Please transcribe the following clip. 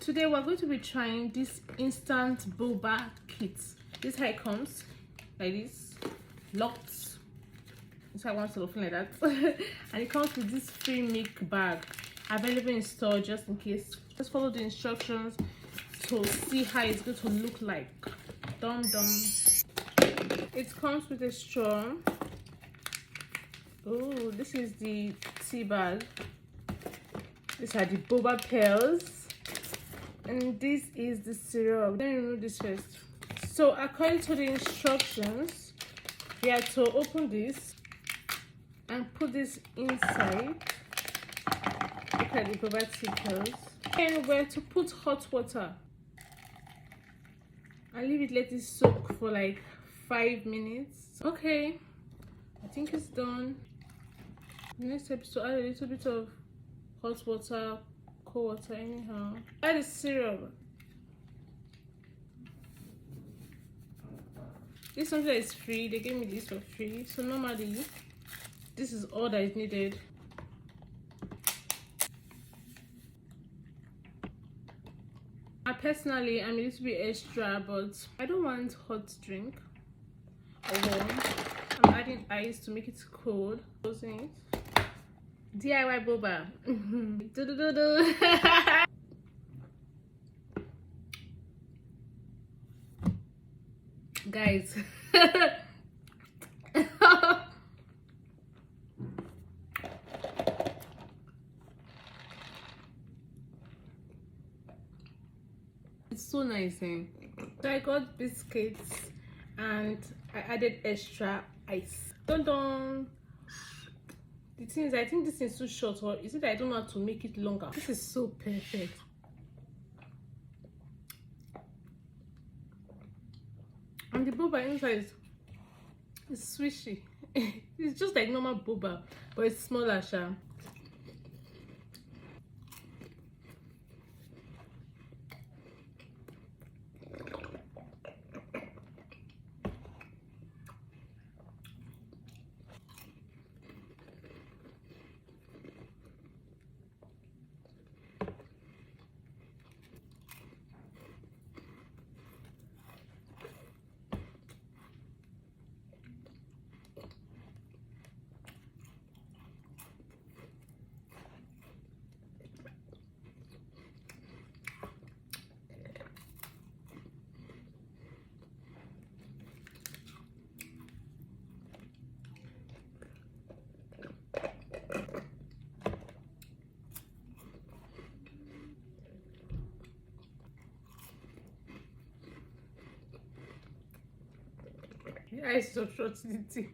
Today we're going to be trying this instant boba kit. This is how it comes, like this, locked. This how I want to like that. And it comes with this free milk bag available in store just in case. Just follow the instructions to see how it's going to look like. Dum dum. It comes with a straw. Oh, this is the tea bag. These are the boba pearls. And this is the syrup. Let me remove this first. So according to the instructions, we have to open this and put this inside. Look at the boba tea pearls. And we're to put hot water and leave it, let it soak for like 5 minutes. Okay, I think it's done. The next step is to add a little bit of hot water, cold water, anyhow. Add the syrup. This is something that is free. They gave me this for free. So normally, this is all that is needed. Personally, I'm a little bit extra, but I don't want hot drink or warm. I'm adding ice to make it cold. Closing it. DIY boba. Guys. It's so nice. So I got biscuits and I added extra ice. Dun dun. The thing is, I think this is too short, or is it that I don't know how to make it longer? This is so perfect. And the boba inside is swishy. It's just like normal boba, but it's smaller, sha. The ice is so short, the tea.